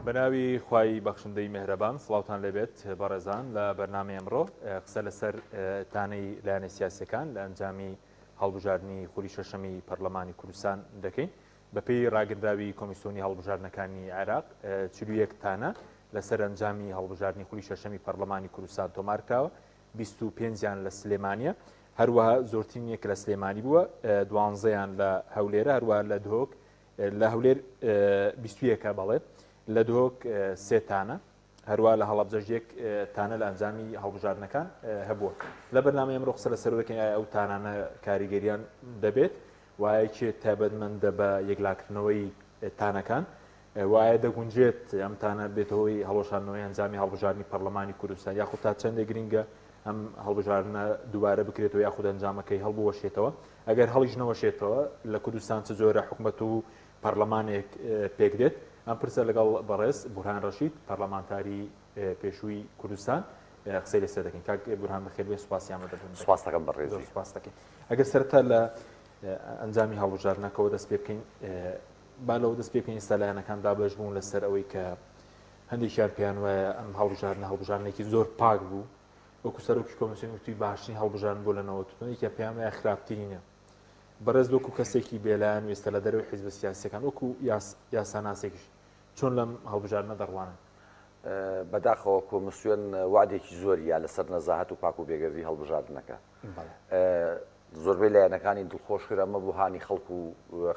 بەناوی خوای بەخشندەی مهرەبان سڵاوتان لەبێت بەڕێزان لە بەرنامەی ئەمڕۆ قسە لەسەر تانەی لایەنە سیاسیەکان لە ئەنجامی هەڵبژاردننی خولی شەشەمی پەرلەمانی کوردستان دەکەین بەپێی ڕاگەندراوی کۆمیسیۆنی هەڵبژاردنەکانی عێراق 41 تانە لەسەر ئەنجامی هەڵبژاردننی خولی شەشەمی پەرلەمانی کوردستان تۆمارکراوە 25یان لە سلێمانیە هەروەها زۆرترینێک لە سلێمانی بووە 12یان لە هەولێرە هەروەها لە دهۆک لە هەولێر 21 بەڵێت لە دهۆک سێتانە هەروە لە هەڵەبجەژێک تانە لە ئەنجامی هەڵبژاردنەکان هەبووە لە بەرنامەی ئەمڕۆ قسە لەسەر دەکەین ئەو تانانە کاریگەریان دەبێت وایەکی تایبەتمەندە بە یەکلاکردنەوەی تانەکان وایە دەگونجێت ئەم تانە بێتەوەی هەڵۆشاندنەوەی ئەنجامی هەڵبژاردننی پەرلەمانی کوردستان یاخود تا چەندێک گرینگە ئەم هەڵبژاردنە دووبارە بکرێتەوە یاخود ئەنجامەکەی هەڵبوەشێتەوە ئەگەر هەڵیش نەوەشێتەوە لە کوردستان چ زۆرە حکوومەت و پەرلەمانێک پێک دێت ئەم پرسە لەگەڵ بەڕێز بورهان ڕەشید پەرلەمانتاری پێشووی کوردستان قسەی لەسەر دەکەین کاک بورهان بەخێر بێ سوپاسیان دەبن سوپاس دەکەم بەڕێزی سوپاس دەکەین ئەگەر سەرەتا لە ئەنجامی هەڵبژاردنەکەەوە دەست پێ بکەین با لەوە دەست پێ بکەین ئێستا لایەنەکان دابەش بوون لەسەر ئەوەی کە هەندێکیان پێیان وایە ئەم هەڵبژاردنێکی زۆر پاک بوو وەکو سەرۆکی کۆمیسیۆنی وتوی باشترین هەڵبژاردن بۆ لەنەوە توانێکی پێیان وایە خراپترینە بەڕێز وەکو کەسێکی بێلایەن و ئێستا لە دەرەوەی حیزبە سیاسیەکان وەکو یاساناسێکیش چۆن لەم هەڵبژاردنە دەڕوانن بەداخەوە کۆمیسیۆن وعدێکی زۆریە لەسەر نەزاهەت و پاک و بێگەردی هەڵبژاردنەکە زۆربەی لایەنەکانی دڵخۆش کرا ئەمە بوو هانی خەڵک و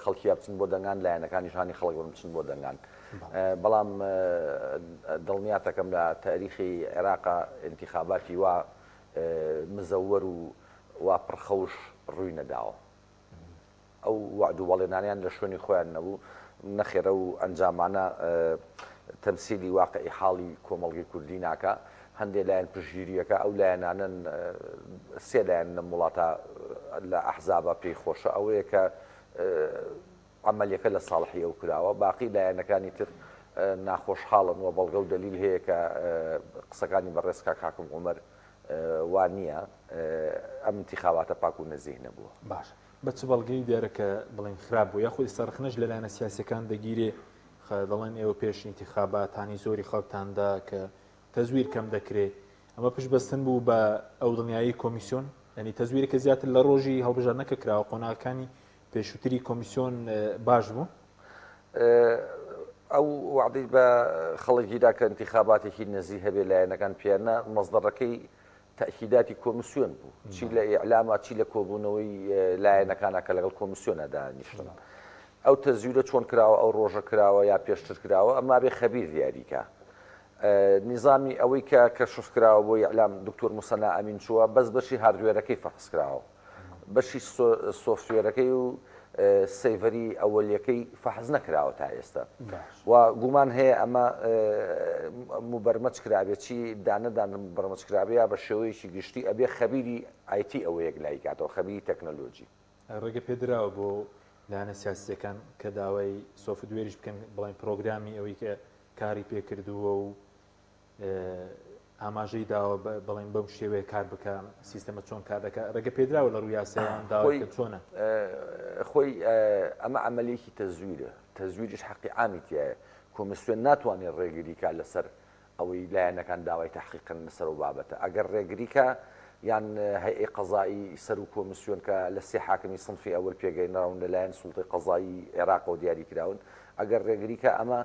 خەڵکی بچن بۆ دەنگان لایەنەکانیش هانی خەڵک بچن بۆ دەنگان بەڵام دڵنیاتەکەم لە تاریخی عێراقا انتخاباتی وا مزەوەر و وا پڕخەوش ڕووی نەداوە ئەو وعد و وەڵێنانیان لە شوێنی خۆیان نەبوو نەخێرە و ئەنجامانە تەمسیلی واقعی حاڵی کۆمەڵگەی کوردی ناکە هەندێک لایەن پشتگیریەکە ئەو لایەنانن سێ لایەن لە وڵاتە لە ئەحزابە پێی خۆشە ئەوەیە کە عملیەکە لە ساڵحی ئەو کراوە باقی لایەنەکانی تر ناخۆشحاڵن و بەڵگە و دلیل هەیە کە قسەکانی بەڕێزکا کاکم عومەر وان نییە ئەم انتخاباتە پاک و نەزیه نەبووە باش بە چ بەڵگەی دیارەکە بڵێن خراپ بوو یاخود سەرخنەش لە لایەنە سیاسیەکان دەگیرێ دەڵێن ئێوە پێش انتخاباتانی زۆری خەڵکتاندا کە تەزویر کەم دەکرێت ئەمە پشت بەستن بوو بە ئەو دڵنیایی کۆمیسیۆن ینی تەزویرێکە زیاتر لە ڕۆژی هەڵبژاردنەکە کراوە قۆناغەکانی پێشووتری کۆمیسیۆن باش بوو ئەو وعدەی بە خەڵکیدا کە انتخاباتێکی نەزیه هەبێ لایەنەکان پێیانە مەصدەڕەکەی تأکیداتی کۆمیسیۆن بوو چی لە ئیعلامە چی لە کۆبوونەوەی لایەنەکانە کە لەگەڵ کۆمیسیۆنە دانیشتن ئەو تەزویرە چۆن کراوە ئەو ڕۆژە کراوە یا پێشتر کراوە ئەما بێ خەبیر دیاریکە نظامی ئەوەی کە کەشف کراوە بۆ ئیعلام دکتۆر موسەنا ئەمین چووە بەس بەشی هاردوێرەکەی فەحس کراوە بەشی سۆفتوێرەکەی و سەیڤەری ئەوەلیەکەی فەحز نەکراوە تا ئێستا و گومان هەیە ئەمە مبەرمەج کرابێت چی دانەدان بەرمەج کرابەیە بە شێوەیەکی گشتی ئەبێ خەبیری ئایتی ئەوەیەک لای کاتەوە خەبیری تەکنەلۆجی ڕێگە پێدراوە بۆ لایەنە سیاسیەکان کە داوای سۆفتوێریش بکەن بڵێن پرۆگرامی ئەوەی کە کاری پێکردووە و ئاماژەی داوە بڵێن بەم شێوەیە کار بکە سیستەمە چۆن کار دەکات ڕێگە پێدراوە لە ڕووی یاسایان داوای کە چۆنە خۆی ئەمە عملیەکی تەزویرە تەزویریش حەقی عامیتیایە کۆمیسیۆن ناتوانێت ڕێگریکە لەسەر ئەوەی لایەنەکان داوای تحقیقن لەسەر و بابەتە ئەگەر ڕێگریکە یان هەیئەی قەزایی سەر و کۆمیسیۆن کە لە سێ حاکمی سنفی ئەوەل پێگەینراون لەلایەن سوڵتەی قەزایی عێراقەوە دیاری کراون ئەگەر ڕێگریکە ئەمە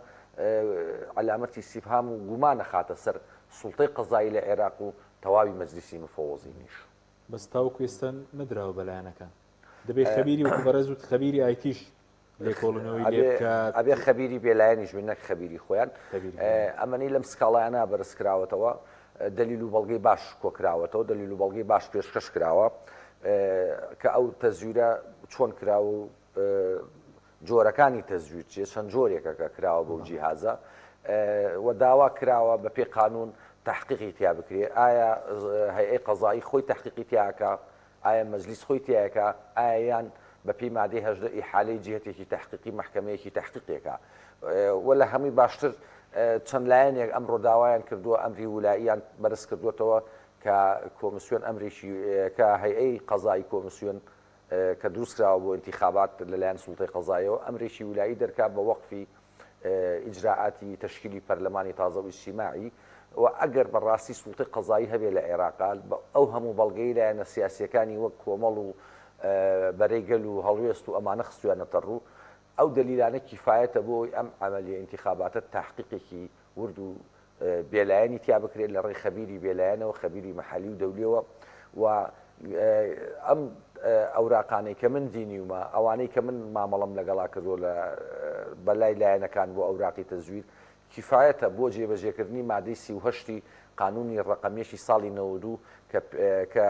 علامەتی استیفهام و گومانە خاتە سەر سوڵتەی قەزایی لە عێراق و تەواوی مەجلیسی مفەوەزینیش بەس تاوەکو ئێستا نەدراوە بەلایەنەکان دەبێت خەبیری وەکو بەڕێز و خەبیری ئایتیش لێکۆڵنەوەی لێ بکات ئەبێ خەبیری بێلایەنیش بێ نەک خەبیری خۆیان ئەمەنەی لەم سکاڵایانە بەرز کراوەتەوە دلیل و بەڵگەی باش کۆکراوەتەوە دلیل و بەڵگەی باش پێشکەش کراوە کە ئەو تەزویرە چۆن کراوە و جۆرەکانی تەزویر چیە چەند جۆرێکە کە کراوە بەو جیهازە و داوا کراوە بە پێی قانون تحقیقی تیا بکرێت ئایا هەیئەی قەزایی خۆی تحقیقی تیاکە ئایا مەجلیس خۆی تیاکە ئایان بە پێی مادەی هەژدە ئیحالەی جهتێکی تحقیقی محکەمەیەکی تحقیقێکە و لە هەمووی باشتر چەند لایەنێک ئەمڕۆ داوایان کردووە ئەمری وولاییان بەرز کردوێتەوە کە کۆمیسیۆن ئەمریشی کە هەیئەی قەزایی کۆمیسیۆن کە دروست کراوە بۆ انتخابات لەلایەن سوڵتەی قەزاییەوە ئەمریشی وولایی دەرکات بە وەقفی ئیجراعاتی تشکیلی پەرلەمانی تازە و ئیجتیماعی و ئەگەر بەڕاستی سوڵتەی قەزایی هەبێ لە عێراق ئەو هەموو بەڵگەی لایەنە سیاسیەکانی وەک کۆمەڵ و بەرەیگەل و هەڵوێست و ئەمانە خستویانەتە ڕوو ئەو دلیلانە کیفایەتە بۆی ئەم ئەمەلیە ئینتیخاباتە تحقیقێکی ورد و بێلایەنی تیا بکرێت لە ڕێی خەبیری بێلایەنەوە خەبیری مەحەلی و دەولیەوە و ئەم ئەوراقانەی کە من دینیومە ئەوانەی کە من مامەڵم لەگەڵا کردو لە بەلای لایەنەکان بۆ ئەوراقی تەزویر کیفایەتە بۆ جێبەجێکردنی مادەی 38 قانونی ڕقەمێکی ساڵی 92 کە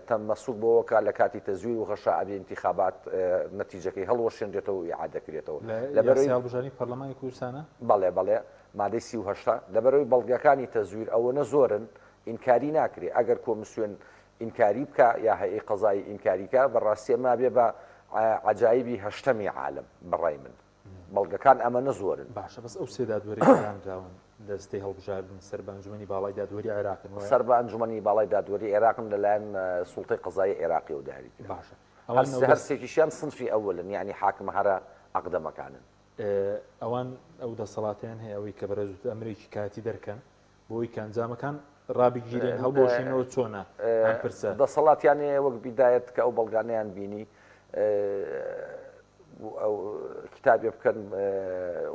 تەمەسوک بۆەوەکە لە کاتی تەزویر و غەشا ئەبێ انتخابات نەتیجەکەی هەڵوەشێنرێتەوە و ئیعادەکرێتەوە لەبەرەوەی هەڵبژارنی پەرلەمانی کوردستانە بەڵێ مادەی 38 لەبەرەوەی بەڵگەکانی تەزویر ئەوەنە زۆرن ئینکاری ناکرێ ئەگەر کۆمسیۆن ئینکاری بکە یا هەیە قەزای ئینکاریکە بەڕاستی ما بێ بە عجایبی هەشتەمی عالم بەڕای من بەڵگەکان ئەمەنە زۆرن باشە بەس ئەو سێ دادوەریداون دەستەی هەڵبژاردن سەر بە ئەنجومەنی باڵای دادوەری عێراقن سەر بە ئەنجومەنی باڵای دادوەری عێراقن لەلایەن سوڵتەی قەزای عێراقی و داری باشە هەرسێکیشیان سنفی ئەوەلن یعنی حاکم هەرە ئەقدەمەکانن ئەوان ئەو دەسەڵاتیان هەیە ئەوەی کە بەرەزوت ئەمریکی کاتی دەرکەن بۆی کەنجامەکان ڕابگیرێن هەڵبۆشینەوە چۆنە پرسە دەسەڵاتیان هەیە وەک بیدایەت کە ئەو بەڵگانیان بینی ئەو کتابێ بکەن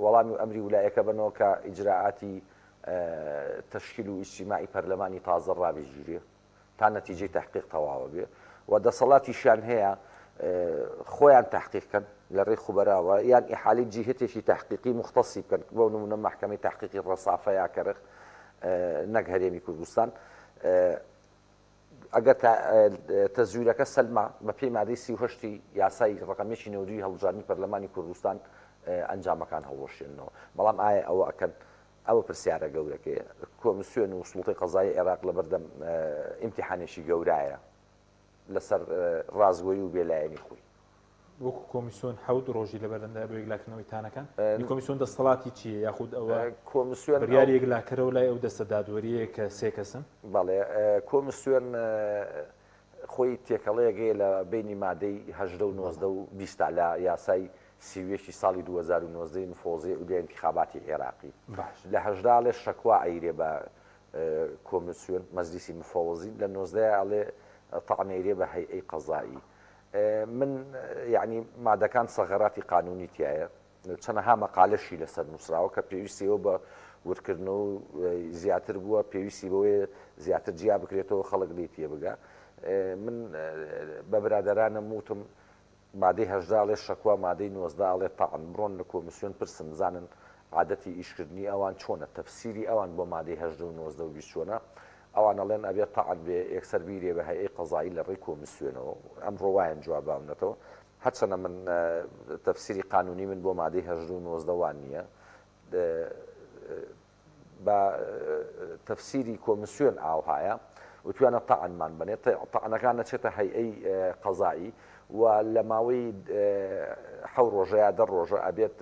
وەڵامی و ئەمری ویلایەکە بنەوە کە ئیجراعاتی تشکیل و ئیجتیماعی پەرلەمانی تازە ڕابگیرێ تا نەتیجەی تحقیق تەواوە بێ و دەسەڵاتیشیان هەیە خۆیان تحقیقکەن لە ڕێی خوبەراوە یان ئیحالی جیهتێکی تحقیقی مختصی بکەن بۆ نمونە محکەمەی تحقیقی ڕەسافە یا کەرخ نەک هەرێمی کوردستان ئەگەر تەزویرەکە سەلما بە پێی مادەی 38 یاسای ڕقەمێکی نێودوی هەڵبژاردننی پەرلەمانی کوردستان ئەنجامەکان هەڵوەشێنەوە بەڵام ئایا ئەوە ئەکەن ئەوە پرسیارە گەورەکەیە کۆمسیۆن و سوڵتەی قەزای عێراق لە بەردەم ئیمتیحانێکی گەورایە لەسەر ڕازگۆیی و بێلایەنی خۆی وەکو کۆمیسیۆن حەوت ڕۆژی لەبەردەمدا بۆ یەکلاکردنەوەی تانەکان کۆمیسیۆن دەسەڵاتی چییە یاخود ئەوە کۆمیسیۆن بڕیاری یەکلاکەرەوە لای ئەو دەستە دادوەریە کە سێ کەسن بەڵێ کۆمیسیۆن خۆی تێکەڵەیەگەیە لە بینی مادەی 18 و 19 و 20 لە یاسای سیوێکی ساڵی 2019 نفۆزی و لە انتخاباتی عێراقی لە 18 لێ شەکوا ئەیرێ بە کۆمیسیۆن مەجلیسی مفۆوەزی لە 19 ئەڵێ تەعنێرێ بە هەیئەی قەزایی من یعنی مادەکان سەغەراتی قانونی تایە چەندەها مەقالەشی لەسەر نووسراوە کە پێویستیەوە بە ورکردنەوە زیاتر بووە پێویستی بەوەیە زیاتر جیا بکرێتەوە خەڵک لی تێ بگە من بە برادەرانم وتم مادەی 18 لێ شەکوا مادەی 19 ئەڵێ تەعن بڕۆن لە کۆمیسیۆن پرسن بزانن عادەتی ئیشکردنی ئەوان چۆنە تەفسیری ئەوان بۆ مادەی 18 و 19 و 20 چۆنە ئەوان ئەڵێن ئەبێت تەعن بێ یەکسەر بیرێ بە هەیئەی قەزایی لە ڕێی کۆمیسیۆنەوە ئەمڕۆ وایەن جواباونەتەوە هەرچەنە من تەفسیری قانونی من بۆ مادەی 18 و 19 وان نییە بە تەفسیری کۆمیسیۆن ئاوهایە وتوانە تەعنمان بنێت تەعنەکان نەچێتە هەیئەی قەزایی و لە ماوەی 7 ڕۆژە یا 10 ڕۆژە ئەبێت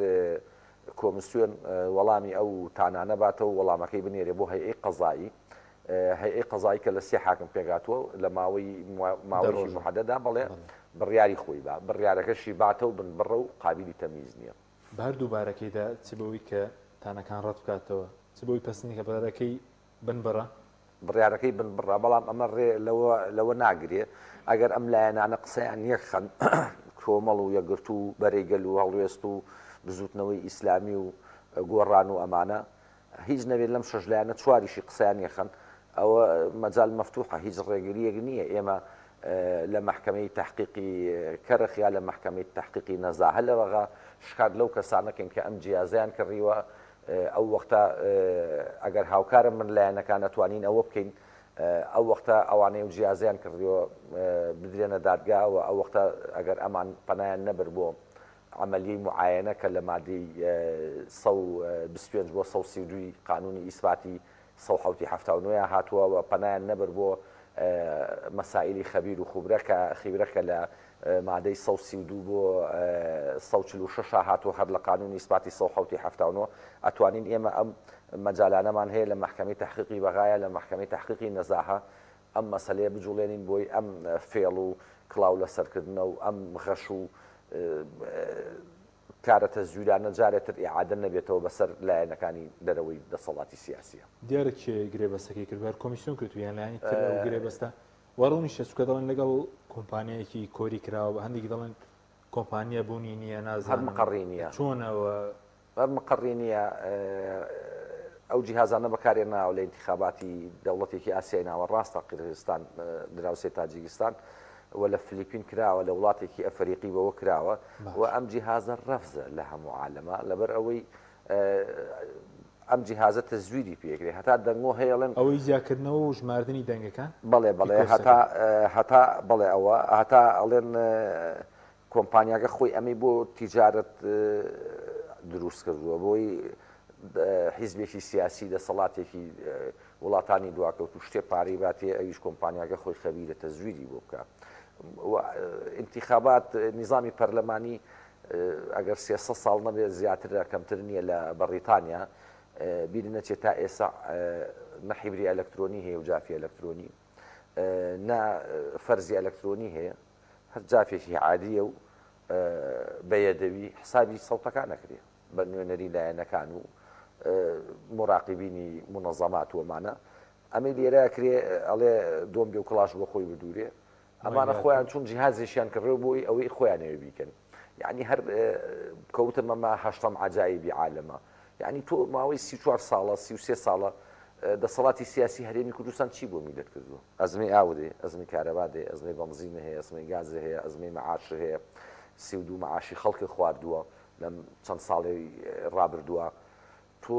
کۆمیسیۆن وەڵامی ئەو تانانە باتەوە وەڵامەکەی بنێرێ بۆ هەیئەی قەزایی هەیئەی قەزایی کە لە سێ حاکم پێگاتووە لە ماوەی محەدەدا بەڵێ بڕیاری خۆی بە بڕیارەکەشی باتە و بن بڕە و قابلی تەمیز نییە بە هەردوو بارەکەیدا چ بەوەی کە تانەکان ڕەت بکاتەوە چ بەوەی پەسنی کە بەرەکەی بنبڕە بڕیارەکەی بنبڕە بەڵام ئەمە ڕێ لەوە ناگرێ ئەگەر ئەم لایەنانە قسەیان یەک خەن کۆمەڵ و یەکگرتو و بەرەیگەل و هەڵوێست و بزوتنەوەی ئیسلامی و گۆڕان و ئەمانە هیچ نەبێت لەم شەش لایەنە چواریشی قسەیان یەخەن ئەوە مەجال مەفتوحە هیچ ڕێگریەک نییە ئێمە لە محکمەی تحقیقی کەرخ یا لە محکمەی تحقیقی نەزاهە لەوەغا شکات لەو کەسانەکەن کە ئەم جیازیان کڕیوە ئەو وەختە ئەگەر هاوکارم من لایەنەکان نەتوانین ئەوە بکەین ئەو وەختە ئەوانەی و جیازیان کردیەوە بدرێنە دادگاوە ئەو وەختە ئەگەر ئەمان پەنایان نەبر بۆ عملی معاینە کە لە مادەی 125 بۆ 132 قانونی ئیسباتی 1970 هاتووە و پەنایان نەبر بۆ مەسائلی خەبیر و خیبرەکە لە مادەی 132 بۆ 146 هاتووە هەر لە قانونی ئیسباتی 1970 ئەتوانین ئێمە ئەم مەجالانەمان هەیە لە محکمەی تحقیقی بەغایە لە محکمەی تحقیقی نەزاهە ئەم مەسەلەیە بجوڵێنین بۆی ئەم فێڵ و کڵاو لەسەرکردنە و ئەم غەش و کارەتە زویرانە جارێتتر ئیعادە نەبێتەوە بەسەر لایەنەکانی دەرەوەی دەسەڵاتی سیاسیە. دیارە کێ گرێبەستەکەی کردوار کۆمیسیۆن کردویان لایانی تر ئەو گرێبەستە وەڕوونیشە سوکە دەڵێن لەگەڵ کۆمپانیایەکی کۆری کراوە هەندێکی دەڵێن کۆمپانیە بوونی نییە نازانم مەقڕی نییە چۆنەوە مەقڕی نییە ئەو جیهازانە بەکارێناوە لە انتخاباتی دەوڵەتێکی ئاسیای ناوە ڕاستە قیرغیزستان دراوسێ تاجیکستان و لە فلیپین کراوە لە وڵاتێکی ئەفریقی بەوە کراوە و ئەم جیهازە ڕەفزە لە هەموو عالەمە لەبەر ئەوەی ئەم جیهازە تەزویری پێکرێ هەتا دەنگۆ هەیەڵێن ئەوەی زیاکردنەوە و ژماردنی دەنگەکان بەڵێ بەڵێ هەتا بڵێ ئەوە هەتا ئەڵێن کۆمپانیاگە خۆی ئەمەی بۆ تیجارەت دروست کردووە بۆی حیزبێکی سیاسی دەسەڵاتێکی وڵاتانی دواکەوت و شتێ پارەی باتێ ئەویش کۆمپانیاگە خۆی خەبیرە تەزویری بۆ بکە انتخابات نظامی پەرلەمانی ئەگەر 300 ساڵ نەبێت زیاتر کەمتر نییە لە بەریتانیا بیر نەچێت تا ئێستا نەحیبری ئەلکترۆنی هەیە و جافی ئەلکترۆنی نا فەرزی ئەلکترۆنی هەیە هەر جافێکی عادیە و بەیەدەوی حسابی سەوتەکان نەکرێ بە نوێنەری لایەنەکان و مراقبینی منەظەمات وەمانە ئەمەی لێرە کرێ ئەڵێ دۆمبێ و کڵاش بۆ خۆی بدوورێ ئەمانە خۆیان چون جیهازێکیان کڕێ بۆی ئەوەی خۆیانەوە بیکەن یعنی هەر کەوتە مەمە هەشتم عجایبی عالەمە یعنی تۆ ماوەی 34 ساڵە 33 ساڵە دەسەڵاتی سیاسی هەرێمی کوردستان چی بۆ میلەت کردووە ئەزمەی ئاودێ ئەزمی کارەبادێ ئەزمەی بەنزینە هەیە ئەزمەی گازە هەیە ئەزمەی مەعاش هەیە 32 مەعاشی خەڵکی خواردووە لەم چەند ساڵی ڕابردووە تۆ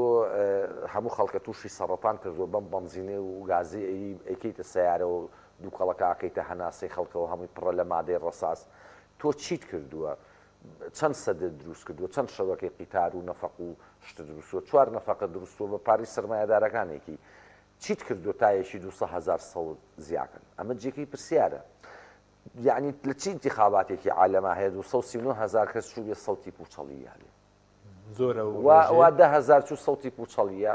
هەموو خەڵکە تووشی سەرەتان کردووە بەم بەنزینێ و گازی ئەیکەیتە سیارە و دووکەڵەکە ئاکەیتە هەناسەی خەڵکەوە هەمووی پڕە لە مادەی ڕەساس تۆ چیت کردووە چەند سەدە دروست کردووە چەند شەوەکەی قیتار و نەفەق و شتە دروستوە 4 نەفەقە دروستوە بە پاری سەرمایەدارەکانێکی چیت کردو تایەکی 200,000 سەڵ زیاکەن ئەمە جێکەی پرسیارە یعنی لە چی انتخاباتێکی عالەما هەیە 239,000 کەس چوو بێ سەوتی پوچەڵی هەلێ زۆرە وا 10,000 چوو سەوتی پوچەڵیە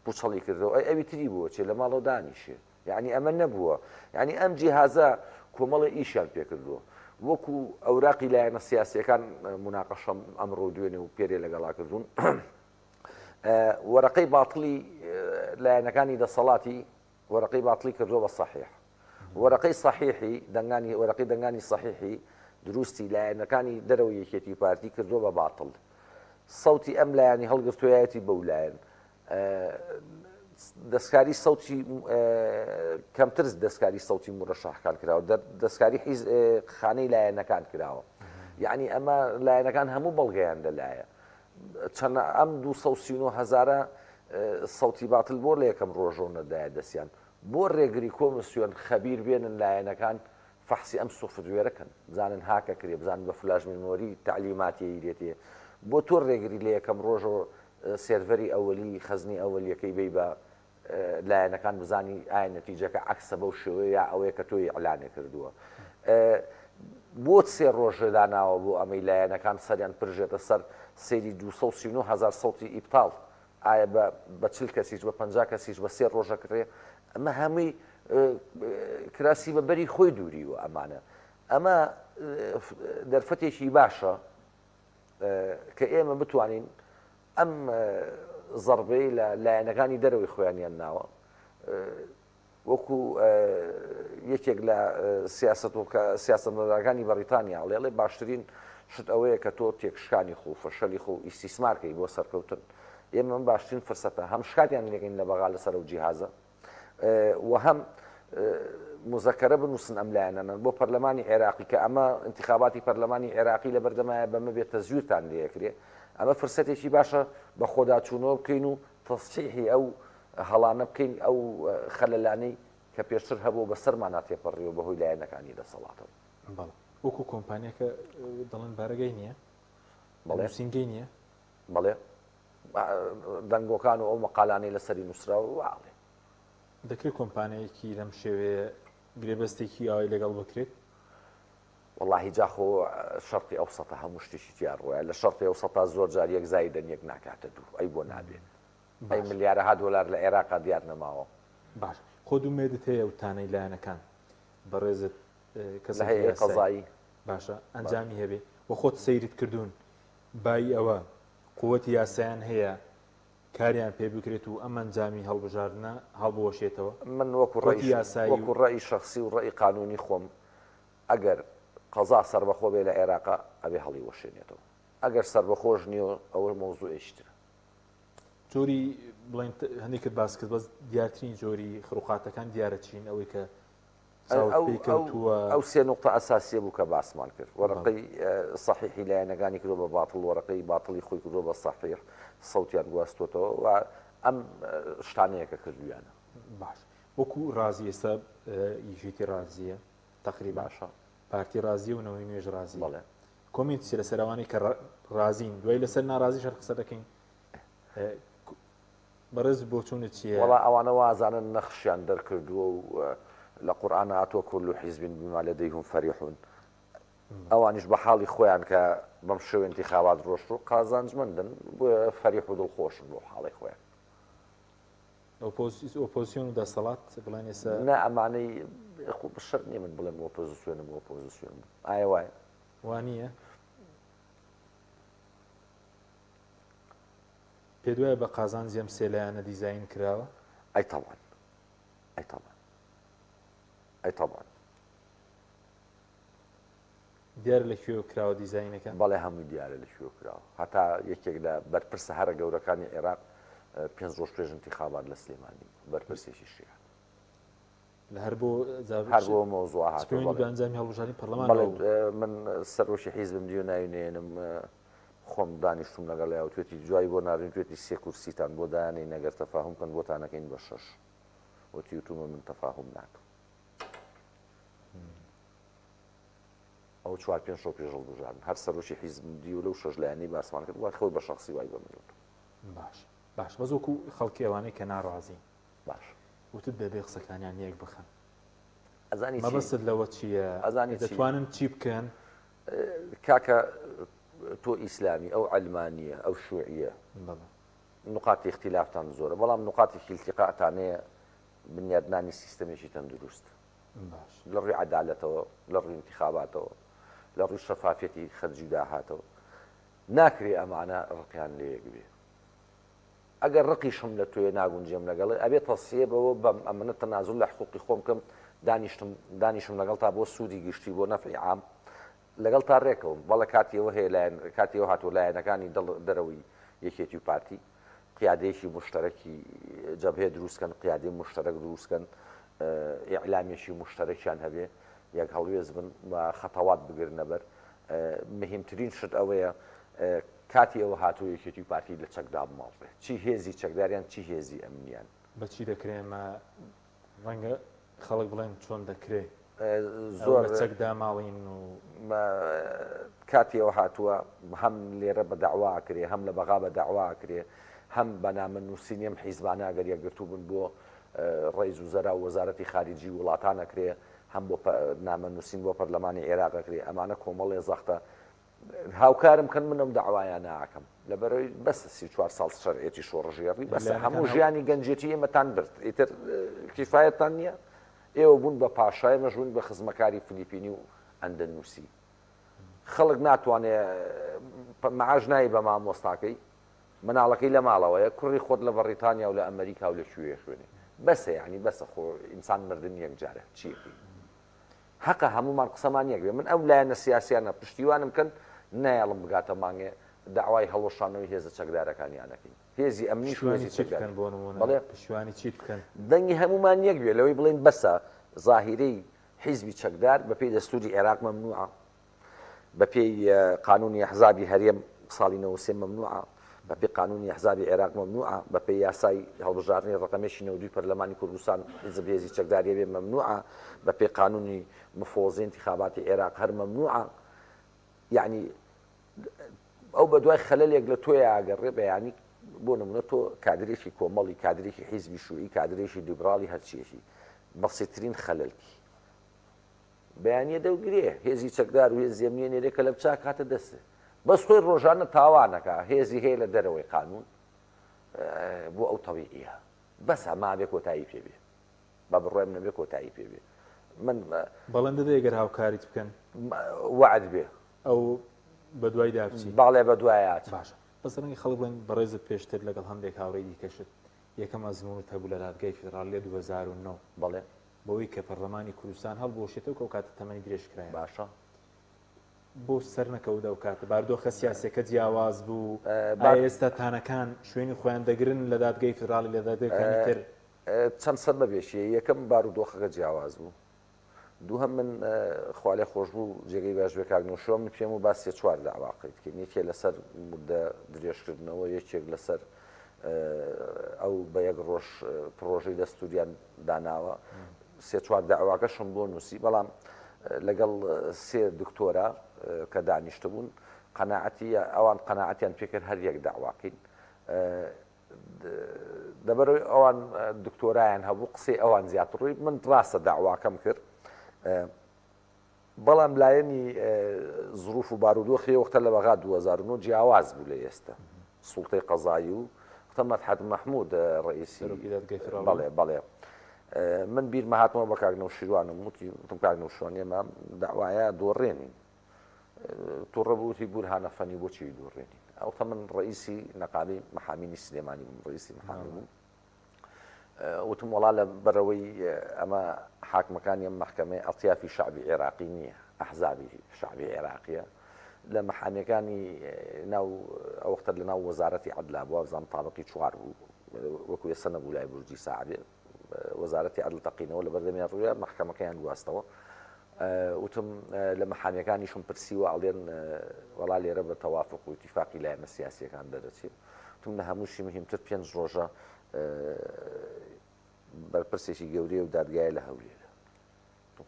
پوچەڵی کردەوە ئەوی تری بووە چێ لە ماڵەوە دانیشێ یعنی ئەمە نەبووە یعنی ئەم جیهازە کۆمەڵی ئیشیان پێکردووە وەکو ئەوراقی لایەنە سیاسیەکان مناقەشەم ئەمڕۆ دوێنێ و پێرێ لەگەڵا کردوون وەرەقەی باڵی لایەنەکانی دەسەڵاتی وەرەقەی باڵی کردووە بە صحیح وەرەقەی صحیحی دەنگانی وەرەقەی دەنگانی صحیحی دروستی لایەنەکانی دەرەوە یەکێتی پارتی کردووە بە باڵ سەوتی ئەم لایەنی هەڵگرتوایەتی بەو لایەن دەستکاری سەوتی کەمتر دەستکاری سەوتی مرەشەحەکان کراوە دەستکاری خانەی لایەنەکان کراوە یعنی ئەمە لایەنەکان هەموو بەڵگەیان لەلایە چەند ئەم 239,000 سەوتی باتل بۆ لە یەکەم ڕۆژەوە نەدایە دەستیان بۆ ڕێگری کۆمسیۆن خەبیر بێنن لایەنەکان فەحسی ئەم سوفتوێرەکەن بزانن هاکە کرێ بزانن بە فلاش میمۆری تعلیماتی ئیرێتێ بۆ تۆ ڕێگری لە یەکەم ڕۆژەوە سێرڤەری ئەوەلی خەزنی ئەوەلیەکەی بێ بە لایەنەکان بزانی ئایا نەتیجەکە عەکسە بەو شێوەیە یا ئەوەیە کە تۆی ئەعلانێ کردووە بۆ 3 ڕۆژە داناوە بۆ ئەمەی لایەنەکان سەریان پرژێتە سەر سەیری 239,000 سەوتی ئیبتاڵ ئایا بە 40 کەسیش بە 50 کەسیش بە 3 ڕۆژە کرێ ئەمە هەمووی کراسی بە بەری خۆی دووریوە ئەمانە ئەمە دەرفەتێکی باشە کە ئێمە بتوانین ئەم زەربەی لە لایەنەکانی دەرەوەی خۆیانیان ناوە وەکو یەکێک لە سیاسەتمەدارەکانی بەریتانیا ئەڵێ باشترین شت ئەوەیە کە تۆ تێکشکانی خۆ فەشەلی خۆ ئیسیسمارکەی بۆ سەرکەوتن ئێمە باشترین فرسەتە هەم شکاتیان لێگەین لە بەغا لەسەر و جیهازە و هەم مزەکەرە بنووسن ئەم لایەنەن بۆ پەرلەمانی عێراقی کە ئەمە انتخاباتی پەرلەمانی عێراقی لە بەردەمایە بەمە بێت تەزویرتان لێکرێ ئەمە فرسەتێکی باشە بە خۆداچوونەوە بکەین و تەصحیحی ئەو هەڵانە بکەین ئەو خەلەلانەی کە پێشتر هەبوو بە سەرمان ناتێپەڕیەوە بەهۆی لایەنەکانی دەسەڵاتەوە وەکو کۆمپانیەکە دەڵێن بارەگەی نییە بەڵێسینگەی نییە بەڵێ دەنگۆکان و ئەو مەقالانەی لەسەری نووسراوە واڵێ دەکرێت کۆمپانیایەکی لەم شێوەیە گرێبەستێکی ئاوای لەگەڵ بکرێت واللهی جاخۆ شەرقی ئەو سەتە هەموو شتێکی تیان ڕۆیە لە شەرقی ئەو سەتا زۆر جار یەک زایدەن یەک ناکاتە دوو ئەی بۆ نابێت ئەی ملیارەها دۆلار لە عێراقا دیار نەماوە باش خۆ دوومێدت هەیە و تانەی لایەنەکان بەڕێزت کەس هەیە قەزایی باشە ئەنجامی هەبێ و خۆت سەیرت کردوون بای ئەوە قووەتی یاسایان هەیە کاریان پێ بکرێت و ئەم ئەنجامی هەڵبژاردنە هەڵبوەشێتەوە. من وەکو ڕێی شخصی و ڕێی قانونی خۆم ئەگەر قەزا سەربەخۆ بێ لە عێراقا ئەبێ هەڵی وەشێنێتەوە، ئەگەر سەربەخۆش نییە ئەوە مۆزوعێشترە. جۆری بڵین هەندێکت باس کرد بەس دیارترین جۆری خڕوقاتەکان دیارە چین ئەوەی کە ئەو سێ نقطە ئەساسیە بوو کە باسمان کرد. وەرەقەی سەحیحی لایەنەکانی کردو بە باتڵ، وەرەقەی باتڵی خۆی کردو بە سەحیح، سەوتیان گواستوتەوە و ئەم شتانەیەکە کردویانە. باش وەکو ڕازی ئێستا یژیتی ڕازیە تقریبا باشە پارتی ڕازیە و نەوەی نوێژ ڕازی بەڵێ کۆمیتی لە سەروانی کە ڕازین دوای لەسەر ناڕازی شەر قسە دەکەین بەڕێز بۆ چوونت چییە؟ وەڵا ئەوانە وازانن نەخشیان دەرکردووە و لە قورئان هاتووە كل حزب بما لديهم فرحون. ئەوانیش بە حاڵی خۆیان کە بەم شێوە انتخابات ڕۆشت و قازانجمەندن بۆ فەریح و دڵخۆشن بۆ حاڵی خۆیان. ئۆپۆزیسیۆن و دەسەڵات بڵێن ئێستا نە ئەمانەی بشەر نییە من بڵێم ئۆپۆزیسیۆنم ئۆپۆزیسیۆن ئایا وایە وانە پێ دوایە بە قازان جێم سێلایانە دیزاین کراوە؟ ئەی تەڵان ئەی تەڵان ئەی تەڵان دیارە لەکوێ کراوە دیزاینەکە؟ بەڵێ هەمووی دیارە لەکوێ کراوە. هەتا یەکێک لە بەرپرسە هەرە گەورەکانی عێراق 5 ڕۆژ پێش انتخابات لە سلێمانی بەرپرسێکی شیعە لە هەر بۆ مۆزوع هاتووە ئەنجامی هەڵبژاردنی پەرلەمان. من سەرۆشی حیزبم دیو ناوینێنم خۆم دانیشتم لەگەڵ و توێتی جوای بۆ ناڕین توێتی سێ کورسیتان بۆ دایانەی نەگەر تەفاهم کەن بۆتانەکەین بە 6 وتی وتومە من تەفاهم ناکەم. ئەو 4-5 ڕۆ پێش هەڵبژاردن هەر سەرۆشی حیزبم دی و لەو 6 لایەنەی باسمان کرد وای خۆی بە شخصی وای بە من. باش بەس وەکو خەڵکی ئەوانەی کە ناڕازین باش وتت بێبێ قسەکانیان یەک بخەن. ئەزانی مەبەست لەوە چییە؟ ئەزانی دەتوانن چی بکەن؟ کاکە تۆ ئیسلامی ئەو ئەلمانیە ئەو شوعیە نقاتی اختلافان زۆرە بەڵام نقاتێکی التقاءتانەیە بنیادنانی سیستەمێکی تەندروست لە ڕووی عەدالەتەوە لە ڕووی انتخاباتەوە لە ڕووی شەفافیەتی خەرجی و داهاتەوە ناکرێ ئەمانە ڕقیان لە یەک بێ. ئەگەر ڕقیشم لە توێ ناگونجێم لەگەڵێ ئەبێت تەسیە بەوە بەم ئەمنە تەنازل لە حقوقی خۆم کەم دانیشتم لەگەڵ تا بۆ سوودی گشتی بۆ نەفعی عام لەگەڵ تا ڕێکەوە بەڵە کاتیەوە هەیە کاتیەوە هاتووە لایەنەکانی دەرەوەی یەکێتی و پارتی قیادەیەکی مشتەرەکی جەبهەیە دروستکەن قیادەی مشتەرەک دروستکەن ئیعلامیەکی مشتەرەکیان هەبێ یەک هەڵوێز بن و خەتەوات بگرنە بەر. مهمترین شت ئەوەیە کاتی ئەوە هاتووە یەکێتی و پارتی لە چەکدا بماڵێ چی هێزی چەکداریان چی هێزی ئەمنیان بەچی دەکرێمە ڕەنگە خەڵک بڵێن چۆن دەکرێت زۆر چەکدا ماڵین و کاتیەوە هاتووە هەم لێرە بە داوا کرێ هەم لە بەغا بە داوا کرێ هەم بە نامەنووسینیم حیزبانە ئەگەر یەکگرتوو بن بۆ ڕێز وزەرا و وەزارەتی خارجی وڵاتانەکرێ هەم بۆ نامەنووسین بۆ پەرلەمانی عێراقەکرێ ئەمانە کۆمەڵێ زەختە هاوکارم کەن منم داوایان ناکەم لەبەرەوەی بەس 34 ساڵ شەرعێتی شۆڕژێڕی بەس هەموو ژیانی گەنجێتی ئێمەتان برد ئیتر کیفایەتان نییە ئێوە بوون بە پاشای مەژوون بە خزمەکاری فلیپینی و ئەندەنووسی خەڵک ناتوانێت مەعاش نایی بە مامۆستاکەی مناڵەکەی لە ماڵەوەیە کوڕی خۆت لە بەڕیتانیا و لە ئەمریکا و لە کوێ خوێنێ بەسە یعنی بەسە خۆ ئینسان مردن یەکجارە چیەکەی حەقە هەمومان قسەمان یەک بێ من ئەو لایەنە سیاسیانە پشتیوانم کەن نایڵم بگاتە مانگێ داوای هەڵۆشانەوەی هێزە چەکدارەکانیانەکەین هێزی ئەمنی شوێنی چیکەن بۆ نمونە پشتیوانی چیت بکەن دەنگی هەمومان یەک بێ لەوەی بڵێن بەسە ظاهیرەی حیزبی چەکدار بە پێی دەستوری عێراق مەمنوعە بە پێی قانونی ئەحزابی هەرێم ساڵی 93 مەمنوعە بە پێی قانونی ئەحزابی عێراق مەمنوعە بە پێی یاسای هەڵبژاردنی ڕقەمێکی 92 پەرلەمانی کوردستان حیزب هێزی چەکداریە بێ مەمنوعە بە پێی قانونی مفۆزی انتخاباتی عێراق هەر مەمنوعە یعنی ئەو بە دوای خەلەلێک لە تۆی ئاگەڕێ بەیانی بۆ نمونە تۆ کادرێکی کۆمەڵی کادرێکی حیزبی شووی کادرێکی لیبرالی هەرچیەکی بەسیترین خەلەلکی بەیانیە دەوگرێ هێزی چەکدار و هێزی ئەمنیە نێرێکە لە بچاک هاتە دەستێ بەس خۆی ڕۆژانە تاوانەکە هێزی هەیە لە دەرەوەی قانون بۆ ئەو تەویعیە بەس ئەما بێ کۆتایی پێبێ بە بڕۆیم نەبێ کۆتایی پێبێ من بەڵێن دەدە ئەگەر هاوکاریت بکەن وعد بێ ئەو بە دوای دابچی باڵێ بە دوایات باشە بەسەرنگی خەڵک بڵێن بەڕێزت پێشتر لەگەڵ هەندێک هاوڕێی دیکەشت یەکەم ئەزمون هەبوو لە دادگای فێدراڵ لێ 2009 بەڵێ بەوەی کە پەرلەمانی کوردستان هەڵبۆشێتەوە کە ئەو کاتە تەمەنی درێژکرایە باشە بۆ سەر نەکەوتە و کاتە باردۆخە سیاسەکە جیاواز بوو ئێستا تانەکان شوێنی خۆیان دەگرن لە دادگای فێدراڵی لە دادگەکانی تر چەند سەر بەبێشیە یەکەم بارودۆخەکە جیاواز بوو دووهەم من خوالێ خۆش بوو جێگەی باشبێ کاگنەوشەوە من پێم و باس 4 داواقیت کرد یەکێ لەسەر مدە درێژکردنەوە یەکێک لەسەر ئەو بە یەک ڕۆژ پرۆژەی دەستوریان داناوە 4 داواکەشم بۆ نووسی بەڵام لەگەڵ 3 دکتۆرە کە دانیشتە بوون قەناعەتی ئەوان قەناعەتیان پێکرد هەر یەک داواکەین دەبەرەوەی ئەوان دکتۆرایان هەبوو قسەی ئەوان زیاتڕووی من ڕاستە داواکەم کرد بەڵام لایەنی زروف و بارودۆخی وەختە لە بەغا 2009 جیاواز بوو لە ئێستا سوڵتەی قەزایی و مەدحەت مەحموود ڕئیسی بەڵێ بەڵێ من بیرمە هاتمەوە بە کاگنەوشیروانم وتی کاگنەوشۆن ئێمە داوایە دۆڕێنین تووڕە بووتی بورهانە فەنی بۆچی دۆڕێنین ئەوتە من ڕئیسی نەقابی محامینی سلێمانی ڕئیسی محامی بووم وتم وڵا لە بەرەوەی ئەمە حاکمەکانی ئەم مەحکەمەی ئەڵتیافی شعبی عێراقی نییە ئەحزابی شعبی عێراقیە لە مەحامەکانی ناو ئەو وەختە لە ناو وەزارەتی عەدلا بووە بزانم تاڵقی 4 بوو وەکو ئێستا نەبوو لای بورجی ساعدێ وەزارەتی عەدل تەقینەوە لە بەردەمیان ڕوویە مەحکەمەکەیان گواستەوە وتم لە مەحامەکانیشم پرسیوە ئەڵێن وەڵا لێرە بە تەوافق و ئیتیفاقی لایەنە سیاسیەکان دەرەچێت وتم لە هەمووشی مهمتر 5 ڕۆژە بەرپرسێکی گەورەیە و دادگایە لە هەولێرە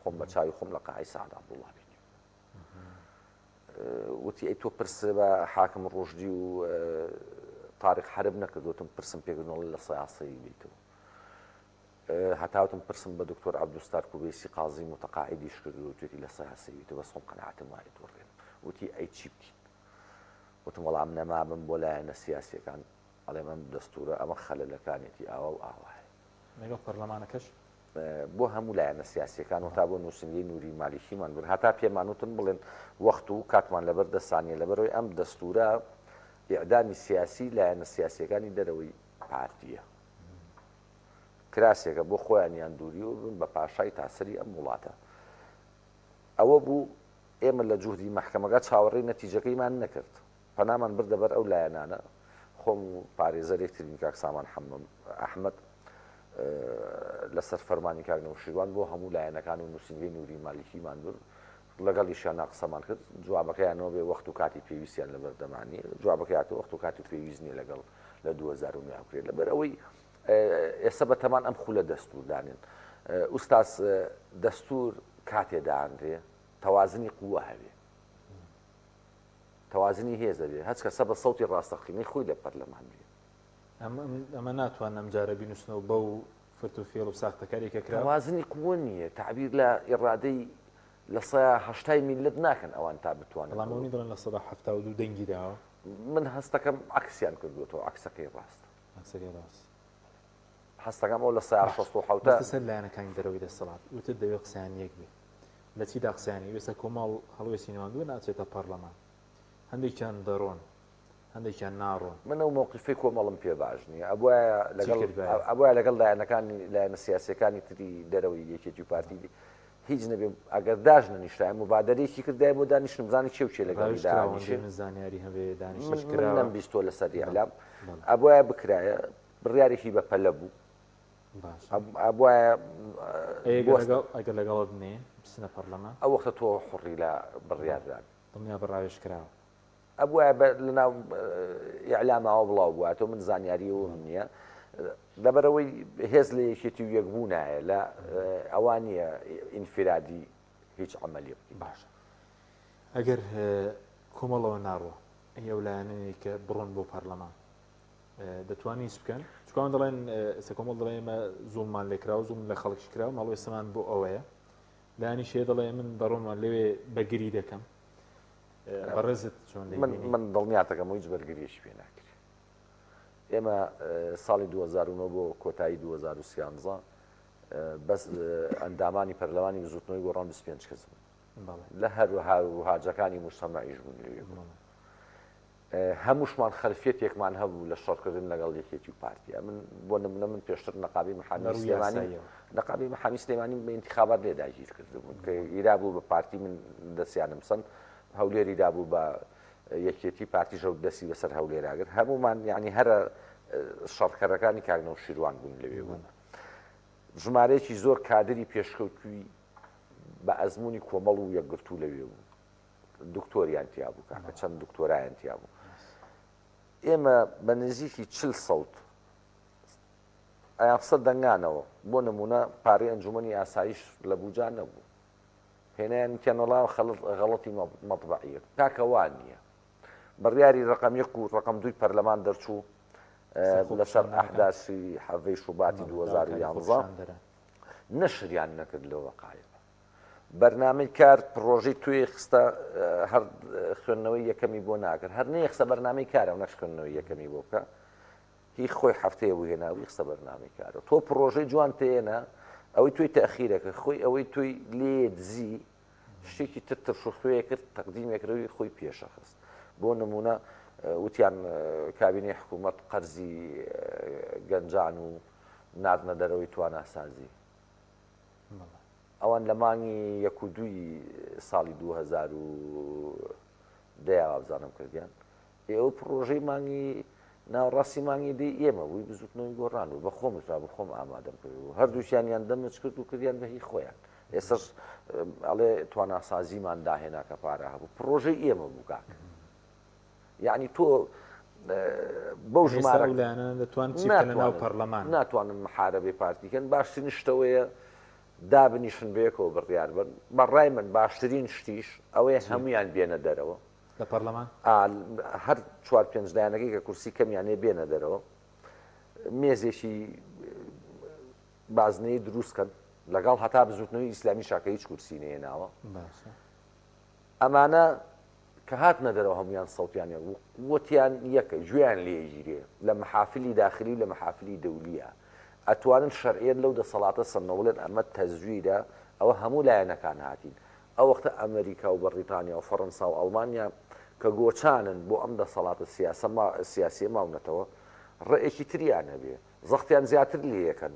خۆم بە چاوی خۆم لە قاعی سعد عەبدوڵڵا بینی وتی ئەی تۆ پرس بە حاکم ڕۆژدی و تاریق حرب نەکردوتم پرسم پێکردنەوە لە سیاسەی بیتەوە هەتاوتم پرسم بە دکتۆر عەبدوستار کوبیسی قازی متەقاعدیش کردو و توێتی لە سیاسەی بیتەوە بەس خۆم قەناعەتم وارد وەڕێنم وتی ئەی چی بکەین وتم وەڵام نەمابم بۆ لایەنە سیاسیەکان ئەڵێ من دەستورە ئەمە خەلەلەکانێتی ئاوا و ئاوایە لەگەڵ پەرلەمانەکەش بۆ هەموو لایەنە سیاسیەکان و تا بۆ نووسنگی نووری مالیکیمان بوون هەتا پێمانوتن بڵێن وەخت و کاتمان لەبەر دەستانیە لەبەرەوەی ئەم دەستورە ئیعدامی سیاسی لایەنە سیاسیەکانی دەرەوەی پارتیە کراسێکە بۆ خۆیانیان دووری و بە پاشای تاسەری ئەم وڵاتە ئەوە بوو ئێمە لە جوهدی مەحکەمەکە چاوەڕێی نەتیجەکەیمان نەکرد پەنامان بردەبەر ئەو لایەنانە خۆم و پارێزەرێکترین کاک سامان ئەحمەد لەسەر فەرمانی کاگنەوشیروان بۆ هەموو لایەنەکان و نووسنگەی نووری مالیکیمان بوو لەگەڵیشیان قسەمان کرد جوابەکەیانەوە بێ وەخت و کاتی پێویستیان لە بەردەمانی جوابەکەیاتە وەخت و کاتی پێویست نیە لەگەڵ لە 2009 کرێت لەبەر ئەوەی ئێستا بە تەمان ئەم خولە دەستور دانێن ئوستاس دەستور کاتێداهاندرێ تەوازنی قووە هەبێ تەوازنی هێز دەبێ هەچ کەسە بە سەوتی ڕاستەقینەی خۆی لە پەرلەمان بێ ئەمە ناتوانم جارە بینوسنەوە بەو فرت و فێڵ و ساختەکارێکە کرا تەوازنی قووە نییە تعبیر لە ئێڕادەی لە 180 میلت ناکەن ئەوان تا بتوانن بەڵامەوەنی دڵن لە 172 دەنگی داوە من هەستەکەم عکسیان کردوەوە عکسەکەی ڕاست هەستەکەم ئەو لە 167 سەر لایەنەکانی دەرەوەی دەسەڵات وتر دەوێت قسەیان یەک بێ لە چیدا قسەیانی وێستا کۆمەڵ هەڵوێستی نێوانندووە ناچێتە پەرلەمان هەندێکیان دەڕۆن هەندێکیان ناڕۆن من ئەو مووقفی کۆمەڵم پێ باش نییە ئەبواە لەگەڵ لایەنەکانی لایەنە سیاسەکانی تری دەرەوەی یەکێتی پارتی هیچ نەبێ ئەگەر داژنە نیشتای مبادرەیەکی کردای بۆ دانیشتم بزانی چێ و چێ لەگەڵی زانیاری هەبێ دانیشتم بیستۆ لەسەر ئیعلام ئەبواە بکرایە بڕیارێکی بە پەلە بوو ئەبواە ئەگەر لەگەڵت نێ بچنە پەرلەمان ئەو وەختە تۆ حڕی لە بڕیاردان دڵنیا بەڕاوێش کراوە ئەبواە لەناو ئیعلاماوە بڵاو بوواتەوە من زانیاریەوە من نییە لەبەرەوەی هێز لە یەکێتی و یەکبوونایە لە ئەوانیە ئینفرادی هیچ عملی باش ئەگەر کۆمەڵەوە ناڕوە ئەو لایەنەیە کە بڕۆن بۆ پەرلەمان دەتوانین هیچ بکەن چکان دەڵێن کۆمەڵ دەڵێ ئێمە زوڵمان لێکراوە زوڵم لە خەڵکی کراوە ماڵۆی سەمان بۆ ئەوەیە لایانی شێ دەڵێ من بەڕۆمان لەوێ بەرگری دەکەم بەڕێزت چۆن من دڵنیاتەکەم هیچ بەرگریەشی پێ ناکرێت ئێمە ساڵی 2009 بۆ کۆتایی 2013 بەس ئەندامانی پەرلەمانی بزوتنەوەی گۆڕان 25 کەس بوون لە هەروهاجەکانی مجتەمەعیش بوون لەوێ بوون. هەمووشمان خەلفیەتێکمان هەبوو لە شەڕکردن لەگەڵ یەکێتی و پارتیە. من بۆ نمونە من پێشتر نەقابی محامی سلێمانی بە انتخابات لێ داگیر کردبوون کە ئیرا بوو بە پارتی من دەستیانم سند هەولێری دابوو بە یەکێتی پارتی ژەوت دەستی بەسەر هەولێراگر هەمومان یعنی هەرە شەڕکەرەکانی کاکنەوە شیروان بوون لەوێ بوون. ژمارەیەکی زۆر کادری پێشکەوتووی بە ئەزمموی کۆمەڵ و یەکگرتوو لەوێ بوو. دکتۆریان تیا بوو کاکە چەند دکتۆرایان تیا بوو. ئێمە بە نزیکی 40 سەوت ئایافسە دەنگانەوە بۆ نمونە پارەی ئەنجومەنی ئاسایش لە بوجا نەبوو. هێنیان کەنەڵا غەڵەتی مەطبعیە کاکەوان نییە. بڕیاری ڕقم 1 و ڕقم 2 پەرلەمان دەرچوو لەسەر ئەحداسی حەڤەی شوباتی 2011 نەشریان نەکرد لەوە وەقایە. بەرنامەی کار پرۆژەی توێ خستە هەر خوێندنەوەی یەکەمی بۆ ناکرد هەر نەیە خستە بەرنامەی کارە و نەش خوێندنەوەی یەکەمی بۆ بکە هیچ خۆی هەفتەیە بوو هێناوی خستە بەرنامەی کارە تۆ پرۆژەی جوان تێنە ئەوەی توی تەخیرەکە خۆی ئەوەی توی لێ دزی شتێکی تر شوخوێ کرد تەقدیمێکەوەی خۆی پێشە خست بۆ نمونە وتیان کابینەی حکوومەت قەرزی گەنجان و ناردنە دەرەوەی تواناسازی ئەوان لە مانگی 1 و 2 ساڵی 2010 بزانم کردیان ئێوە پرۆژەی مانگی ناوەڕاستی مانگی دەی ئێمە بووی بزوتنەوەی گۆڕان و بە خۆمترا بە خۆم ئامادەم کرد و هەردووشیانیان دەمەچ کرد و کردیان بە هی خۆیان ئێسەش ئەڵێ تواناسازیمان داهێنا کە پارە هەبوو پرۆژەی ئێمە بوو کاکە یعنی تۆ بەو ژمارە ناو پەرلەمان ناتوانن محارەبەی پارتیکەن باشترین شتەوەیە دابنیشن بەیەکەوە بڕیار بن بەڕای من باشترین شتیش ئەوەیە هەمویان بێنە دەرەوە لە پەرلەمان هەر 4-5 دایانەکەی کە کورسی کەمیانێ بێنە دەرەوە مێزێکی بازنەی دروستکەن لەگەڵ هەتا بزوتنەوەی ئیسلامی شاکە هیچ کورسی نێناوە ئەمانە کە هاتنە دەرەوە هەمویان سەوتیانە وتیان یەکە گوێیان لێگیرێ لە محافلی داخلی و لە محافلی دەولیە ئەتوانن شەرعیەت لەو دەسەڵاتە سەرنەوەڵێن ئەمە تەزویرە ئەوە هەموو لایەنەکان هاتین ئەو وەختە ئەمریکا و بەریتانیا و فەڕەنسا و ئەڵمانیا کە گۆچانن بۆ ئەم دەسەڵاتە سیاسی ماونەتەوە ڕێیەکی تریان هەبێ زەختیان زیاتر لێ یەکەن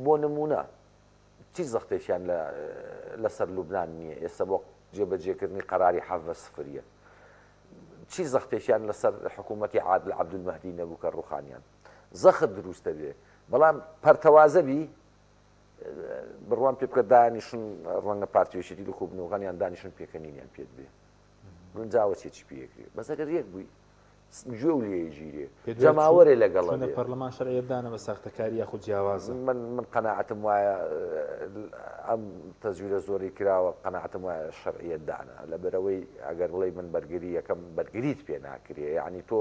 بۆ نمونە چی زەختێکیان لەسەر لوبنان نییە ئێستا بۆ جێبەجێکردنی قەراری 7-0 چی زەختێکیان لەسەر حکوومەتی عادل عەبدولمەهدی نەبوو کە ڕوخانیان زەخت دروستە بێ بەڵام پەرتەوازەبی بڕوان پێ بکە دانیشن ڕەنگە پارتیۆشێتی لە خوبنەوەکانیان دانیشن پێکەنینیان پێت بێ برنجاوە چێکی پێکرێ بەسەگەر یەک بووی گوێ و لێژیرێ جەماوەرێ لەگەڵ پەرلەمان شەرعیەتدانە بە ساختەکاری یاخود جیاوازە من قەناعەتم وایە ئەم تەزویرە زۆری کراوە قەناعەتم وایە شەرعیەتدانە لەبەرەوەی ئەگەر بڵێ من بەرگری یەکەم بەرگریت پێ ناکرێ یعنی تۆ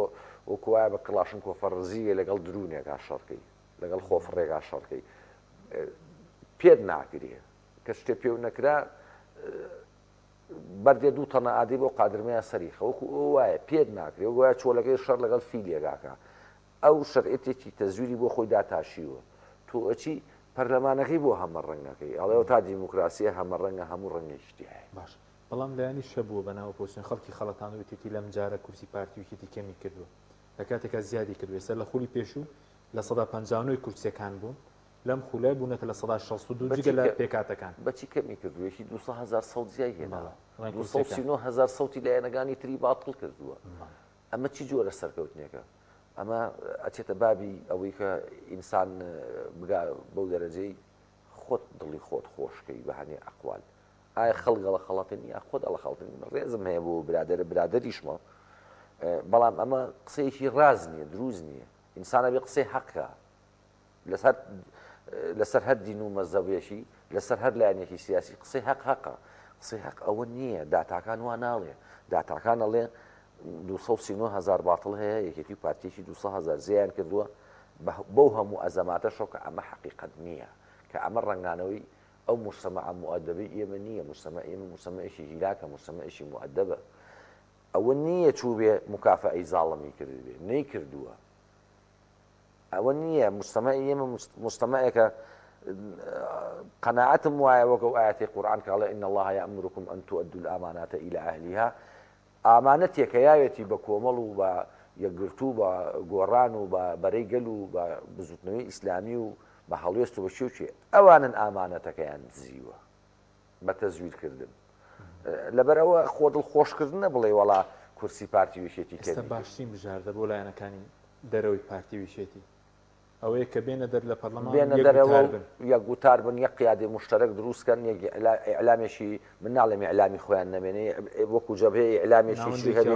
وەکو وایە بە کڵاشن کۆفەڕزیە لەگەڵ درونێکا شەڕکەی لەگەڵ خۆفڕێکا شەڕکەی پێت ناکرێ کە شتێ پێ نەکرا بەردێ 2 تەنە ئادی بۆ قادرمەیە سەریخە وەکو ئەو وایە پێت ناکرێ وایە چۆلەکەی شەڕ لەگەڵ فیلێگاکە ئەو شەرعێتێکی تەزویری بۆ خۆی داتاشیوە تۆ ئەچی پەرلەمانەکەی بۆ هەمە ڕەنگەکەی ئەڵێەوە تا دیموکراسیە هەمە ڕەنگە هەموو ڕەنگەشتی هەیە باش بەڵام لایانی شەبووە بەناو پۆسیۆن خەڵکی خەڵەتانەوەیەتی لەم جارە کورسی پارتیویەتی کەمی کردووە لە کاتێکا زیادی کردو ێستا لە خولی پێشوو لە 159 کورسیەکان بوون لەم خولای بوونەتە لە 162 جگە لە پێکاتەکان بەچی کەمی کردووەکی 200,000 سەوت زیای هێناوە 239,000 سەوتی لایەنەکانی تری باتڵ کردووە ئەمە چی جۆرە سەرکەوتنێکە ئەمە ئەچێتە بابی ئەوەی کە ئینسان بەو دەرەجەی خۆت دڵی خۆت خۆشکەی بەهانێ ئەقوال ئایا خەڵگەڵە خەڵەتنی یا خۆت ئەڵە خەڵتنی ڕێزم هەیە بۆ برادەریشمە بەڵام ئەمە قسەیەکی ڕاز نییە دروست نییە ئینسانە بێ قسەی حەقە لەسەر هەر دین و مەزەبێشی لەسەر هەر لایەنێکی سیاسی قسەی حەقە قسەی حەق ئەوە نییە داتاکان وا ناڵێ داتاکان ئەڵێ 239,000 باتڵ هەیە یەکێتی پارتیەکی 200,000 زیان کردووە بەو هەموو ئەزەماتە شۆکە ئەمە حەقیقەت نییە کە ئەمە ڕەنگانەوەی ئەو مجتەمەع مؤدەبەی ئێمە نییە ئێمە مجتەمەعێکی هیلاکە مجتەمەعێکی مؤدەبە ئەوە نییە چوو بێ مکافەئەی زاڵمی کردبێ نەیکردووە ئەوە نییە مجتەمەعی ئێمە مجتەمەعێکە قەناعەتم وایە وەکو ئاەتی قورئان کاڵێ ئین الله یأمرکم ئەن تؤدوا الأمانات إلى أهلها ئامانەتێکە یاوێتی بە کۆمەڵ و بە یەکگرتوو بە گۆڕان و بە بەرەی گەل و بە بزوتنەوەی ئیسلامی و بە هەڵوێست و بە شێوچێ ئەوانن ئامانەتەکەیان دزیوە بە تەزویرکردن لەبەرەوە خۆ دڵخۆشکردن نەبڵێ وەڵا کورسی پارتی ویشێتی ئێستا باشترین بژاردە بۆ لایەنەکانی دەرەوەی پارتی ویشێتی ئەوەیە کە بێنە دەر لە پەرلەمان بێنە دەرەوە یەک گوتار بن یەک قیادەی مشتەرەک دروستکەن یەک ئیعلامێکی من ناڵێم ئیعلامی خۆیان نەمێنێ وەکو جەبهەیە ئیعلامێکی هەبێ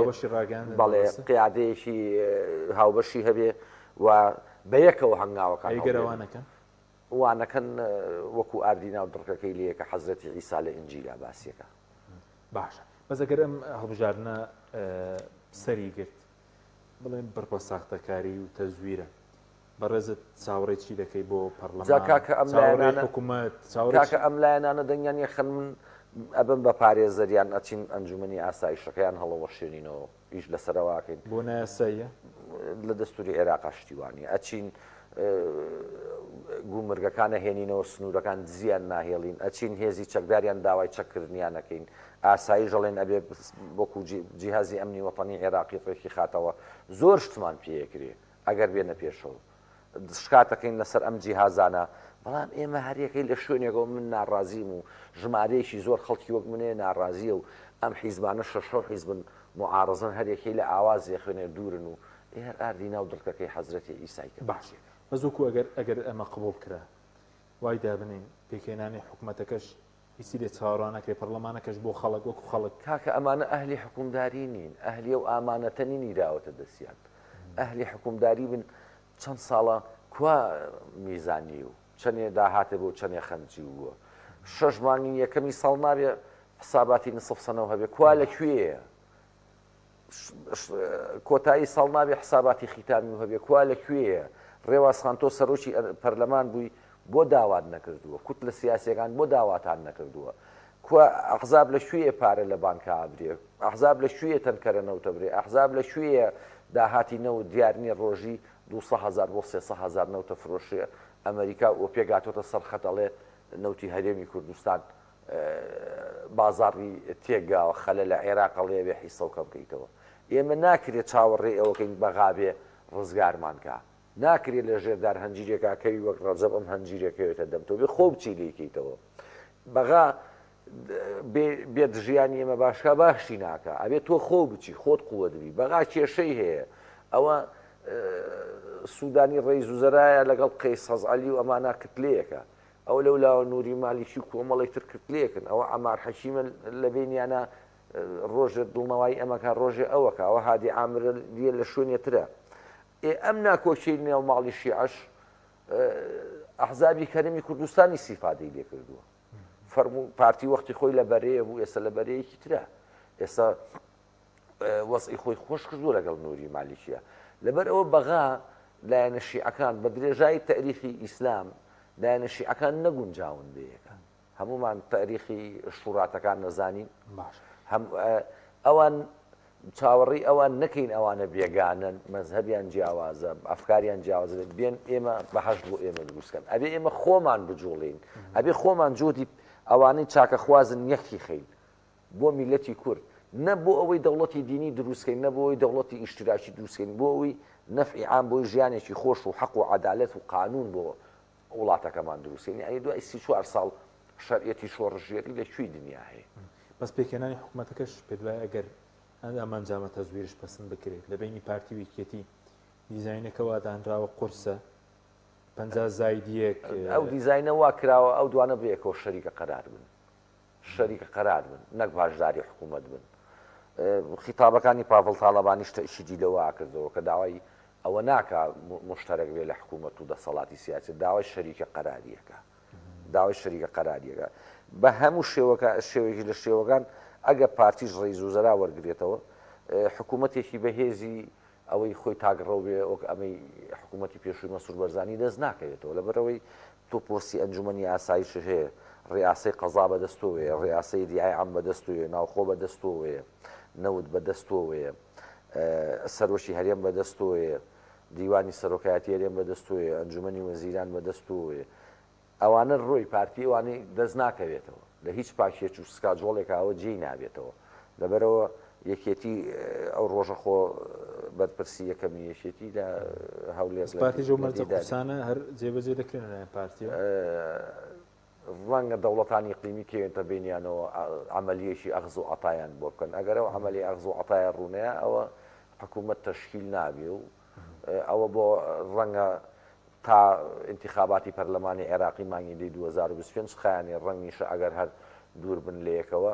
بەڵێ قیادەیەکی هاوبەشی هەبێ و بەیەکەوە هەنگاوەکان ئەیگەرەوانەکەن وانەکەن وەکو ئاردینا و دڕکەکەی لەیە کە حەزرەتی عیسا لە ئینجیلا باسیەکە باشە بەس ئەگەر ئەم هەڵبژاردنە سەری گرت بڵێن بڕبە ساختەکاری و تەزویرە بەڕێزت چاوەڕێکی دەکەی بۆ پەرلەمان کاکە ئەم لایەنانە دەنگیان یەخەن من ئەبم بە پارێزەریان ئەچین ئەنجومنی ئاسایشەکەیان هەڵەوە شوێنینەوە ئیش لەسەرەواکەین بۆ نایاساییە لە دەستوری عێراقا شتیوانی ئەچین گومرگەکانە هێنینەوە سنوورەکان زیان ناهێڵین ئەچین هێزی چەکداریان داوای چەکردنیانەکەین ئاسایی ژەڵێن ئەبێ وەکو جیهازی ئەمنی وەتەنی عێراقی ڕێکی خاتەوە زۆر شتمان پێیەکرێ ئەگەر بێنە پێشەوە شکاتەکەین لەسەر ئەم جیهازانە بەڵام ئێمە هەریەکەی لە شوێنێکەوە من ناڕازیم و ژمارەیەکی زۆر خەڵکی وەک منێ ناڕازیە و ئەم حیزبانە شەشۆ حیزبن معارەزن هەریەکەی لە ئاوازێ خوێنێ دوورن و هەر ئاردینا و دڵکەکەی حەزرەتی ئیسایکە باش بەزووکو ئەگەر ئەمە قبول کرا وای دابنین پێکێنانی حکوومەتەکەش هیچی لێ چاوەڕانەکەی پەرلەمانەکەش بۆ خەڵک وەکو خەڵک کاکە ئەمانە ئەهلی حکومداری نین ئەهلی و ئامانەتە نینی داوەتە دەستیان ئەهلی حکومداری بن چەند ساڵە کوا میزانی و چەندێ داهاتێ بۆ چەندێ خەنجی ووە 6 مانگی یەکەمی ساڵ نابێ حساباتی نسف سەنەوە هەبێ کوا لەکوێیە کۆتایی ساڵ نابێ حساباتی خیتامی و هەبێ کوا لەکوێیە ڕێوازخان تۆ سەرۆکی پەرلەمان بووی بۆ داوات نەکردووە کوت لە سیاسەکان بۆ داواتان نەکردووە کوا ئەحزاب لە شوێیە پارە لە بانکە ئابرێ ئەحزاب لە شوێیە تەنکەرە نەوتە برێ ئەحزاب لە شوێیە داهاتی نەوت دیارنی ڕۆژی 200,000 بۆ 300,000 نەوتە فرۆشیە ئەمریکا و پێگاتۆتە سەر خەتەڵێ نەوتی هەرێمی کوردستان بازاڕی تێگاوە خەلە لە عێراقەڵێ بێ حیسە بکەیتەوە ئێمە ناکرێت چاوەڕێ ئەوەکەین بەغابێ ڕزگارمانکە ناکرێت لە ژێردار هەنجیرێکا کەوی وەک ڕەجەب ئەم هەنجیرێکەوێتە دەمتەوە بێ خۆ بچی لێکەیتەوە بەغا بێت ژیانی ئێمە باشکە باشی ناکە ئەبێت تۆ خۆ بچی خۆت قووە دەبی بەغا کێشەی هەیە ئەوە سوودانی ڕێیز وزەرایە لەگەڵ قەیس هەزعەلی و ئەمانە کتلەیەکە ئەو لەولاوە نووری مالیکی کۆمەڵی تر کتلەیەکن ئەوە ئەمار حەکیمە لە بینیانە ڕۆژێت دڵنەوەی ئەمەکە ڕۆژێ ئەوەکە ئەوە هادی ئامرە دیە لە شوێنێترە ئەم ناکۆچەی نێو ماڵی شیعەش ئەحزابی کەرەمی کوردستانی سیفادەی لێ کردووە فەرموو پارتی وەختی خۆی لە بەرەیە بوو ئێستا لە بەرەیەکی ترە ئێستا وەزعی خۆی خۆش کردووە لەگەڵ نووری مالیکیە لەبەر ئەوە بەغا لایەنە شیعەکان بە درێژایی تاریخی ئیسلام لایەنە شیعەکان نەگونجاون بەیەکە هەمومان تاریخی شوڕاتەکان نەزانین ئەوان چاوەڕی ئەوان نەکەین ئەوانە بێگانن مەزهەبیان جیاوازە ئەفکاریان جیاوازە بێن ئێمە بەهەشت بۆ ئێمە دروستکەن ئەبێ ئێمە خۆمان بجوڵین ئەبێ خۆمان جۆدی ئەوانەی چاکە خوازن یەکی خەین بۆ میلەتی کورد نە بۆ ئەوەی دەوڵەتی دینی دروستکەین نە بۆ ئەوەی دەوڵەتی ئیشتراکی دروستکەین بۆ ئەوەی نەفعی عام بۆی ژیانێکی خۆش و حەق و عەدالەت و قانون بۆ وڵاتەکەمان دروستکەین ئەی دوای 34 ساڵ شەریعەتی شۆڕژێری لەکوێی دنیا هەیە بەس پێکێنانی حکوومەتەکەش پێ دوای ئەگەر ئەمانجامە تەزویرش پەسەند بکرێت لە بینی پارتی ویکێتی دیزاینەکەەوە دانراوە قورسە 50 زایدیەک ئەو دیزاینە وا کراوە ئەو دوانە بەیەکەوە شەریکە قەرار بن شەریکە قەرار بن نەک باشداری حکوومەت بن خیتابەکانی پاڤڵ تاڵەبانیش تەشیدی لەوە کردەوە کە داوای ئەوە ناکە مشتەرەک بێ لە حکوومەت و دەسەڵاتی سیاسی داوای شەریکە قەراریەکە داوای شەریکە قەراریەکە بە هەموو شێوەیەکی لە شێوەکان ئەگە پارتیش ڕێیز وزەرا وەرگێتەوە حکوومەتێکی بەهێزی ئەوەی خۆی تاگڕەو بێ ئەوک ئەمەی حکوومەتی پێشووی مەسوور بەرزانی دەست ناکەوێتەوە لەبەرەوەی تۆ پۆستی ئەنجومەنی ئاسایش هەیە ڕێیاسەی قەزا بەدەستۆوەیە ڕێیاسەی دیای عام بەدەستوێ ناوخۆ بەدەستۆوەیە نەوت بەدەستۆوەیە سەرۆشی هەرێم بەدەستۆوەیە دیوانی سەرۆکایەتی هەرێم بەدەستۆوەیە ئەنجومەنی وەزیران بەدەستۆوەیە ئەوانە ڕۆی پارتی ئەوانەی دەست ناکەوێتەوە لە هیچ پاکێت و سکاجۆڵێکەوە جێی نابێتەوە لەبەرەوە یەکێتی ئەو ڕۆژە خۆ بەرپرسی یەکەمی یەکێتی لە هەولێر پارتی ژەو مەرجە قورسانە هەر جێبەجێ دەکرێن لەلایەن پارتی ڕەنگە دەوڵەتانی اقلیمی کێنتە بینیانەوە عملیەشی ئەغز و عەتایان بۆ بکەن ئەگەرەوە عملی ئەغز و عەتایە ڕوونەیە ئەوە حکوومەت تەشکیل نابێ و ئەوە بۆ ڕەنگە تا انتخاباتی پەرلەمانی عێراقی مانگی 2025 خیانێ ڕەنگیشە ئەگەر هەر دوور بن لە یەکەوە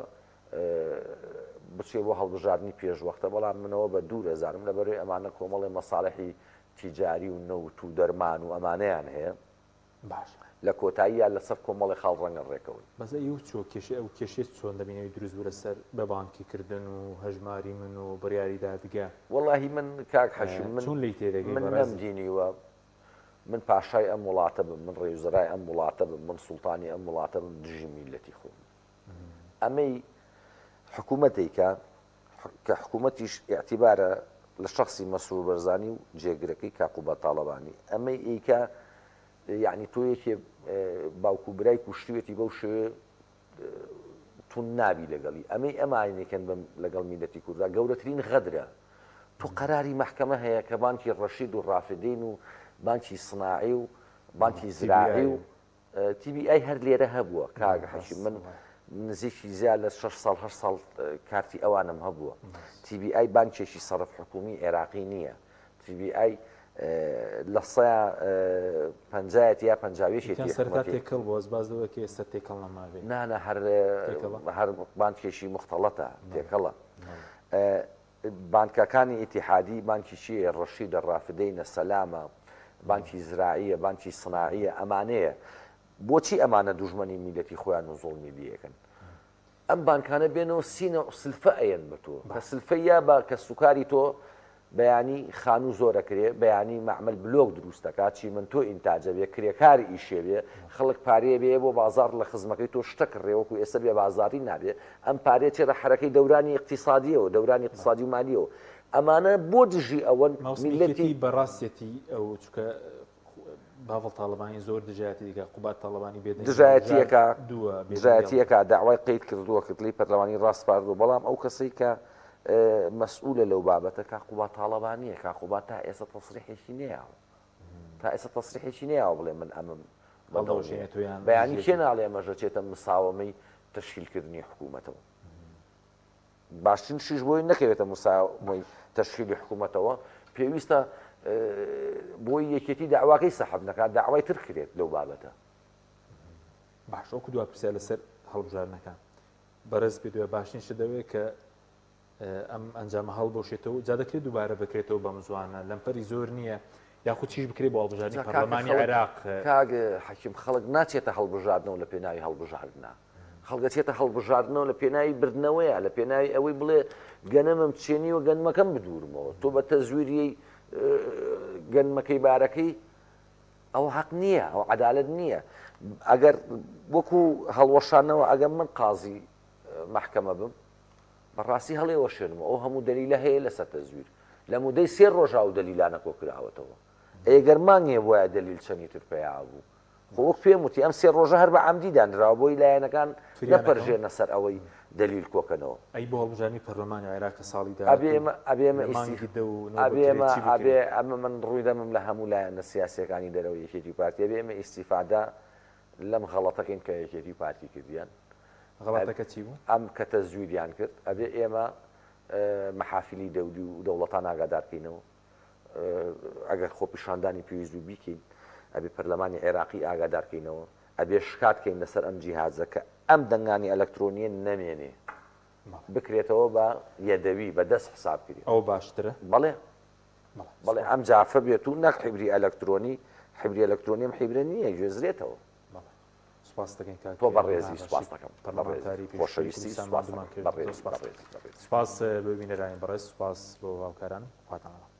بچێ بۆ هەڵبژاردننی پێشوەختە بەڵام منەوە بە دوور ئەزانم لەبەروی ئەمانە کۆمەڵی مەساڵحی تیجاری و نەوت و دەرمان و ئەمانەیان هەیە باش لە کۆتاییە لەسەر کۆمەڵی خاڵ ڕەنگە ڕێکەوەی بەزە ئەو چۆ کێشە ئەو کێشێت چۆن دەبینەوەی دروست بوو لەسەر بە بانکیکردن و هەژماری من و بڕیاریدا دیگە وەڵاهی من کاک حەشم چۆن لی تێدەگەی من نەمدینیوە من پاشای ئەم وڵاتە بم من ڕێوزەرای ئەم وڵاتە بم من سوڵتانی ئەم وڵاتە بم دژی میلەتی خۆم ئەمەی حکوومەتێکە کە حکوومەتیش ئیعتیبارە لە شخصی مەسرور بەرزانی و جێگرەکەی کاقوبە تاڵەبانی ئەمەی ئیکە یعنی تۆ یەکێ باوکو برای کوشتوێتی بەو شێوێ تون نابی لەگەڵی ئەمەی ئەمانێکن بم لەگەڵ میلەتی کووردا گەورەترین غەدرە تۆ قەراری مەحکەمە هەیە کە بانکی ڕەشید و ڕافدین و بانکی سناعی و بانکی زراعی و TBI هەر لێرە هەبووە کاگە حەشی من نزیکی زیاد لە 6 ساڵ 8 ساڵ کارتی ئەوانم هەبووە TBI بانکێکی سەرف حکومی عێراقی نییە TBI لە سەیە 50 یا 50 سەرتا تێکەڵ بۆ ئەزبازەوە کە ئێستا تێکەڵ نەماوێ نانە هەر بانکێکی مختەڵەتە تێکەڵە بانکەکانی ئیتیحادی بانکی چیە ڕەشیدە ڕافدەینە سەلامە بانکی زراعیە بانکی سناعیە ئەمانەیە بۆچی ئەمانە دوژمنی میلەتی خۆیان و زۆڵمی دیەکەن ئەم بانکانە بێنەوە سینە سلفە ئەیەن بە تۆ کە سلفە یا بە کە سوکاری تۆ بەیانی خانوو زۆرەکرێ بەیانی معمل بلۆک دروست دەکات چی من تۆ ئینتاجە بێ کرێکاری ئیشێوێ خەڵک پارەیە بێ بۆ بازار لە خزمەکەی تۆ شتە کڕێوەکو ئێستا بێ بازاری نابێ ئەم پارێ چێرە حرەکەی دەورانی اقتصادیەوە دەورانی اقتصادی و مالیەوە ئەمانە بۆ دژی ئەوەن میلەتی بەڕاستێتی ئەو چکە باڵ تاالبانی زۆر دژایەتی دیکە قوبات تاالبانی بێت دژایەتیەکە داوای قەید کردووە کردلی پەرلەمانی ڕاستپاردوو بەڵام ئەو کەسەی کە مەسئولە لەو بابەتە کاقوبات تاالبانیە کاقوبات تا ئێستا تەسریحێکی نێیاوە تا ئێستا تەسریحێکی نێیاوە بڵێ من ئەمم بەیانی کێ ناڵێ ئەمەژە چێتە مساوەمەی تەشکیلکردنی حکوومەتەوە باشترین شیش بۆی نەکەوێتە مساوەی تەشکیلی حکوومەتەوە پێویستە بۆی یەکێتی داواکەی سەحب نەکات داوای تر کرێت لەو بابەتە باش ئەو دو پرسیار لەسەر هەڵبژارنەکان بەرز بێ دوێ باشین ش دەوێت کە ئەم ئەنجامە هەڵبۆشێتەوە جا دەکرێت دووبارە بکرێتەوە بە مزوانە لەمپەری زۆر نییە یاخود چیش بکرێت بۆ هەڵبژاردننی پەرلەمانی عێراق کاگە حەکیم خەڵک ناچێتە هەڵبژاردنەوە لە پێناوی هەڵبژاردنە خەڵگەچێتە هەڵبژاردنەوە لە پێناوی بردنەوەیە لە پێناوی ئەوەی بڵێ گەنەمم چێنی و گەنمەکەم بدورمەوە تۆ بە تەزویری گەنمەکەی بارەکەی ئەو حەق نییە ئەو عەدالەت نییە ئەگەر وەکو هەڵوەشانەوە ئەگەر من قازی مەحکەمە بم بەڕاستی هەڵێ وەشێنمەوە ئەو هەموو دەلیلە هەیە لەسەر تەزویر لە مودەی 3 ڕۆژا و دەلیلانە کۆ کراوەتەوە ئەگەر مانگێ وایە دەلیل چەندی تر پێیا بوو وەک پێم وتی ئەم 3 ڕۆژە هەر بە عەمدی دانراوە بۆی لایەنەکان نەپەرژێنە سەر ئەوەی دلیل کۆکەنەوە ئەی بۆ هەڵبژاردننی پەرلەمانی عێراق کە ساڵی ئەمە من ڕووی دەمم لە هەموو لایەنە سیاسیەکانی دەرەوە یەکێتی پارتی ئەبێ ئێمە ئیستیفادا لەم غەڵەتەکەین کە یەکێتی پارتی کردیان غەڵەتەکە چی بوو ئەم کە تەزویریان کرد ئەبێ ئێمە مەحافلی دەولی و دەوڵەتان ئاگادارکەینەوە ئەگەر خۆپیشاندانی پێویست و بیکەین ئەبێ پەرلەمانی عێراقی ئاگادارکەینەوە ئەبێ شکاتکەین لەسەر ئەم جیهازە کە ئەم دەنگانی ئەلەکترۆنیە نەمێنێ بکرێتەوە بە یەدەوی بە دەست حساب کرێت ئەو باشترە بەڵێ ئەم جافە بێت و نەک حیبری ئەلەکترۆنی حیبری ئەلەکترۆنیم حیبرە نییە گوێزرێتەوە سپاس دەکەین تۆ بەڕێزی سپاس دەکەم خۆشەویستی سپاس بۆ بینەرانی بەڕێز سپاس بۆ هاوکاران خواتان